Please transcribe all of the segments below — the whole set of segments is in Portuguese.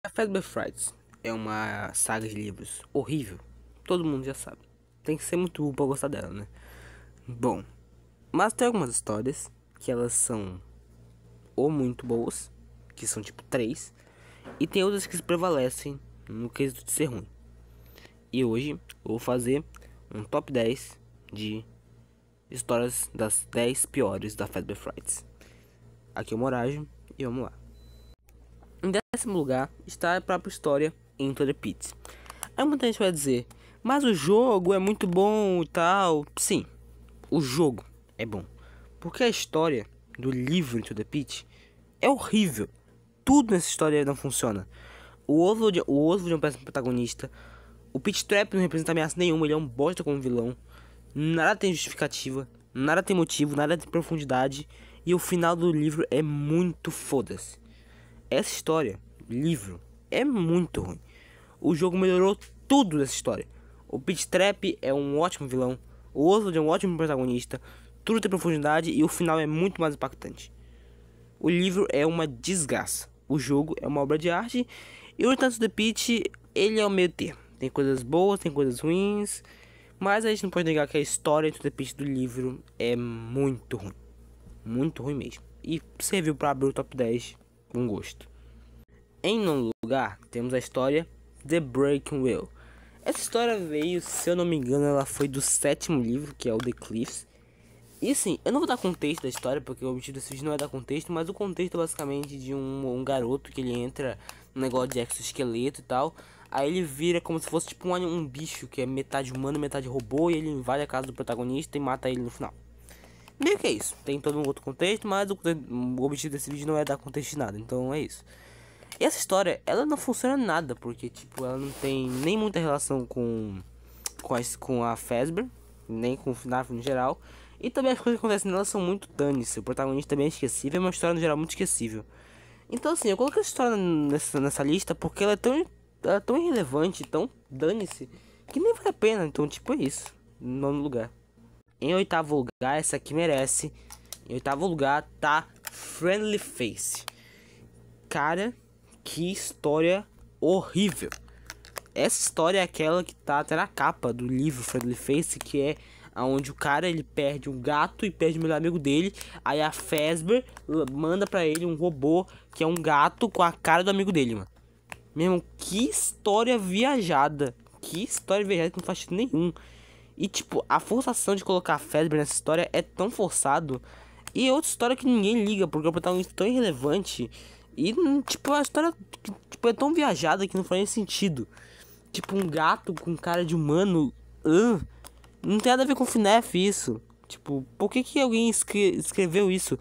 A Fazbear Frights é uma saga de livros horrível, todo mundo já sabe. Tem que ser muito burro pra gostar dela, né? Bom, mas tem algumas histórias que elas são ou muito boas, que são tipo 3, e tem outras que se prevalecem no quesito de ser ruim. E hoje eu vou fazer um top 10 de histórias das 10 piores da Fazbear Frights. Aqui é o Morajo e vamos lá. Em décimo lugar está a própria história Into the Pit. Aí muita gente vai dizer, mas o jogo é muito bom e tal. Sim, o jogo é bom, porque a história do livro Into the Pit é horrível. Tudo nessa história não funciona. O Oswald é um péssimo protagonista. O Pit Trap não representa ameaça nenhuma, ele é um bosta como vilão. Nada tem justificativa, nada tem motivo, nada tem profundidade. E o final do livro é muito foda-se. Essa história, livro, é muito ruim. O jogo melhorou tudo dessa história. O Pit Trap é um ótimo vilão. O Oswald é um ótimo protagonista. Tudo tem profundidade e o final é muito mais impactante. O livro é uma desgraça. O jogo é uma obra de arte. E o Into the Pit, ele é o meio termo. Tem coisas boas, tem coisas ruins. Mas a gente não pode negar que a história Into the Pit do livro é muito ruim. Muito ruim mesmo. E serviu para abrir o top 10 com gosto. Em nono lugar, temos a história The Breaking Wheel. Essa história veio, se eu não me engano, ela foi do 7º livro, que é o The Cliffs. E assim, eu não vou dar contexto da história, porque o objetivo desse vídeo não é dar contexto, mas o contexto é basicamente de um garoto que ele entra no negócio de exoesqueleto e tal. Aí ele vira como se fosse tipo um bicho que é metade humano e metade robô, e ele invade a casa do protagonista e mata ele no final. Meio que é isso, tem todo um outro contexto, mas o objetivo desse vídeo não é dar contexto de nada, então é isso. E essa história, ela não funciona nada, porque tipo, ela não tem nem muita relação com a Fazbear, nem com o FNAF no geral. E também as coisas que acontecem nela são muito dane-se, o protagonista também é esquecível, é uma história no geral muito esquecível. Então assim, eu coloquei essa história nessa lista porque ela é tão irrelevante, tão dane-se, que nem vale a pena, então tipo é isso, em nono lugar. Em oitavo lugar, essa aqui merece. Em oitavo lugar tá Friendly Face. Cara, que história horrível. Essa história é aquela que tá até na capa do livro Friendly Face, que é onde o cara ele perde um gato e perde o melhor amigo dele. Aí a Fazbear manda pra ele um robô que é um gato com a cara do amigo dele, mano. Mesmo, que história viajada. Que história viajada que não faz sentido nenhum. E tipo, a forçação de colocar a Fazbear nessa história é tão forçado. E é outra história que ninguém liga, porque o protagonista é tão irrelevante. E tipo, a história tipo, é tão viajada que não faz nem sentido. Tipo, um gato com cara de humano. Não tem nada a ver com FNAF isso. Tipo, por que alguém escreveu isso?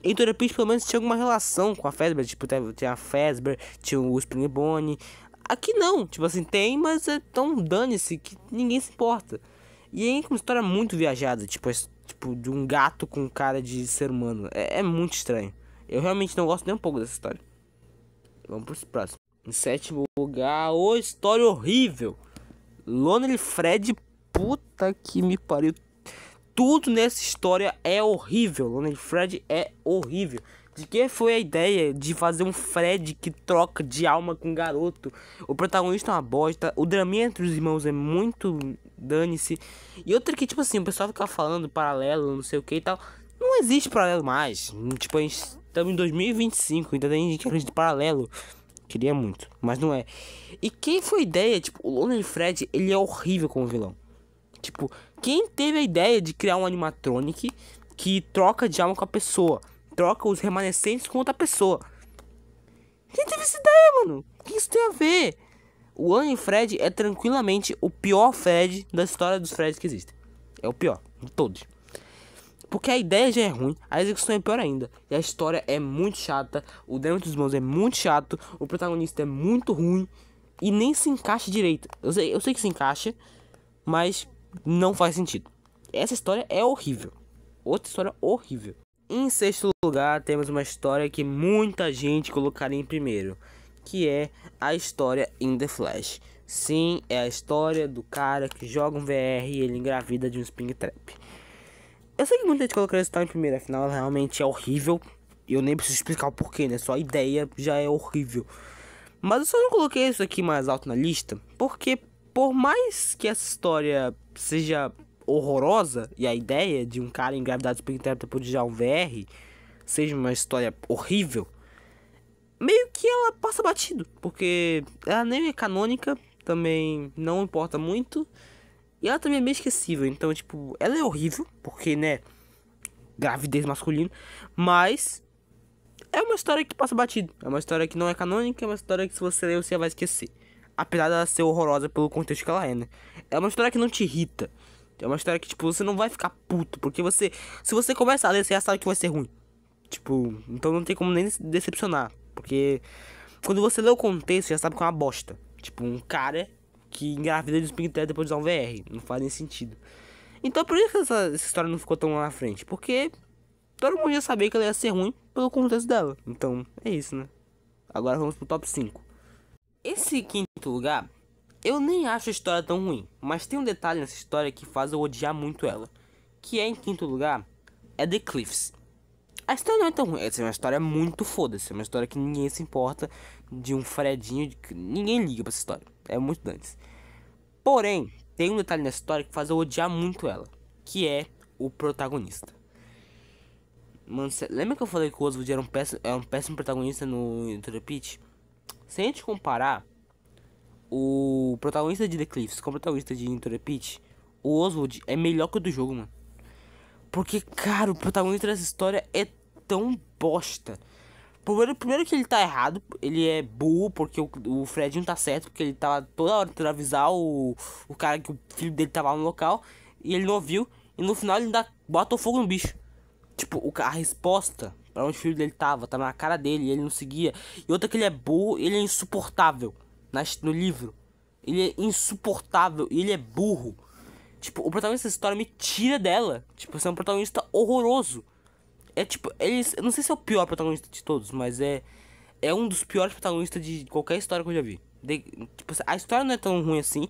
Em Into the Pit pelo menos tinha alguma relação com a Fazbear. Tipo, tinha a Fazbear, tinha o Springbone. Aqui não, tipo assim, tem, mas é tão dane-se que ninguém se importa. E aí, uma história muito viajada, tipo, de um gato com cara de ser humano. É muito estranho. Eu realmente não gosto nem um pouco dessa história. Vamos pro próximo. Em sétimo lugar, ô, história horrível. Lonely Fred, puta que me pariu. Tudo nessa história é horrível. Lonely Fred é horrível. De que foi a ideia de fazer um Fred que troca de alma com um garoto? O protagonista é uma bosta. O draminha entre os irmãos é muito dane-se. E outra que, tipo assim, o pessoal fica falando paralelo, não sei o que e tal. Não existe paralelo mais. Tipo, a gente estamos em 2025, ainda tem gente que acredita em paralelo. Queria muito, mas não é. E quem foi a ideia? Tipo, o Lonely Fred, ele é horrível como vilão. Tipo, quem teve a ideia de criar um animatronic que troca de alma com a pessoa? Troca os remanescentes com outra pessoa. Quem teve essa ideia, mano? O que isso tem a ver? O Lonely Fred é tranquilamente o pior Fred da história dos Freds que existem. É o pior, de todos. Porque a ideia já é ruim, a execução é pior ainda. E a história é muito chata, o drama dos irmãos é muito chato, o protagonista é muito ruim e nem se encaixa direito. Eu sei que se encaixa, mas não faz sentido. Essa história é horrível. Outra história horrível. Em sexto lugar, temos uma história que muita gente colocaria em primeiro, que é a história In The Flash. Sim, é a história do cara que joga um VR e ele engravida de um Springtrap. Eu sei que muita gente colocaria essa história em primeiro, afinal ela realmente é horrível. E eu nem preciso explicar o porquê, né? Só a ideia já é horrível. Mas eu só não coloquei isso aqui mais alto na lista, porque por mais que essa história seja horrorosa, e a ideia de um cara engravidado por intérprete por já um VR seja uma história horrível, meio que ela passa batido, porque ela nem é canônica, também não importa muito, e ela também é meio esquecível. Então, tipo, ela é horrível, porque, né, gravidez masculina, mas é uma história que passa batido. É uma história que não é canônica, é uma história que se você ler você vai esquecer. Apesar dela ser horrorosa pelo contexto que ela é, né? É uma história que não te irrita. É uma história que, tipo, você não vai ficar puto, porque você, se você começar a ler, você já sabe que vai ser ruim. Tipo, então não tem como nem se decepcionar, porque quando você lê o contexto, você já sabe que é uma bosta. Tipo, um cara que engravida de Spring Trap depois de usar um VR. Não faz nem sentido. Então por isso que essa história não ficou tão lá na frente. Porque todo mundo já sabia que ela ia ser ruim pelo contexto dela. Então, é isso, né? Agora vamos pro top 5. Esse quinto lugar, eu nem acho a história tão ruim. Mas tem um detalhe nessa história que faz eu odiar muito ela. Que é, em quinto lugar, é The Cliffs. A história não é tão ruim. Essa é uma história muito foda-se. É uma história que ninguém se importa. De um Fredinho. Ninguém liga pra essa história. É muito dantes. Porém, tem um detalhe nessa história que faz eu odiar muito ela. Que é o protagonista. Mano, lembra que eu falei que o Oswald era um péssimo protagonista no Into the Pit? Se a gente comparar o protagonista de The Cliffs com o protagonista de Into the Pit, o Oswald é melhor que o do jogo, mano. Porque, cara, o protagonista dessa história é tão bosta. Primeiro que ele tá errado, ele é burro, porque o Fredinho tá certo, porque ele tava toda hora tentando avisar o cara que o filho dele tava no local, e ele não ouviu, e no final ele ainda bota o fogo no bicho. Tipo, a resposta pra onde o filho dele tava na cara dele, e ele não seguia. E outra que ele é burro, ele é insuportável no livro. Ele é insuportável, e ele é burro. Tipo, o protagonista dessa história me tira dela. Tipo, você é um protagonista horroroso. É tipo, eu não sei se é o pior protagonista de todos, mas é um dos piores protagonistas de qualquer história que eu já vi. Tipo, a história não é tão ruim assim,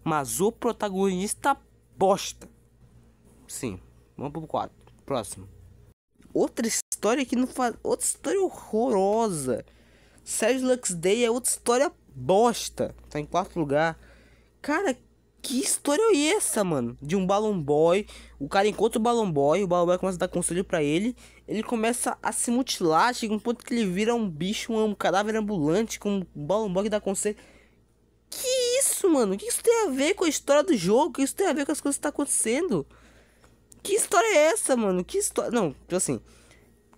mas o protagonista bosta. Sim, vamos pro 4. Próximo. Outra história que não faz. Outra história horrorosa. Serge Lux Day é outra história bosta. Tá em quarto lugar. Cara, que história é essa, mano? De um Balloon Boy. O cara encontra o Balloon Boy começa a dar conselho pra ele. Ele começa a se mutilar. Chega um ponto que ele vira um bicho, um cadáver ambulante com o Balloon Boy que dá conselho. Que isso, mano? O que isso tem a ver com a história do jogo? O que isso tem a ver com as coisas que tá acontecendo? Que história é essa, mano? Que história... Não, tipo assim...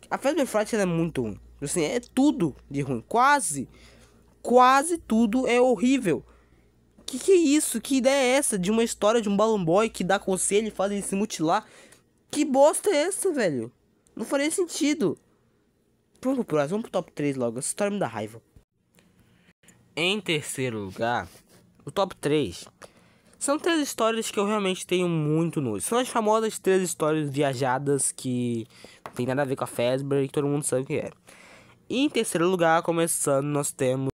A Fever Fright é muito ruim. Assim, é tudo de ruim. Quase tudo é horrível. Que é isso? Que ideia é essa de uma história de um Balloon Boy que dá conselho e faz ele se mutilar? Que bosta é essa, velho? Não faria sentido. Vamos pro próximo, vamos pro top 3 logo. Essa história me dá raiva. Em terceiro lugar, o top 3 são 3 histórias que eu realmente tenho muito nojo. São as famosas 3 histórias viajadas que não tem nada a ver com a Fazbear e que todo mundo sabe o que é. E em terceiro lugar, começando, nós temos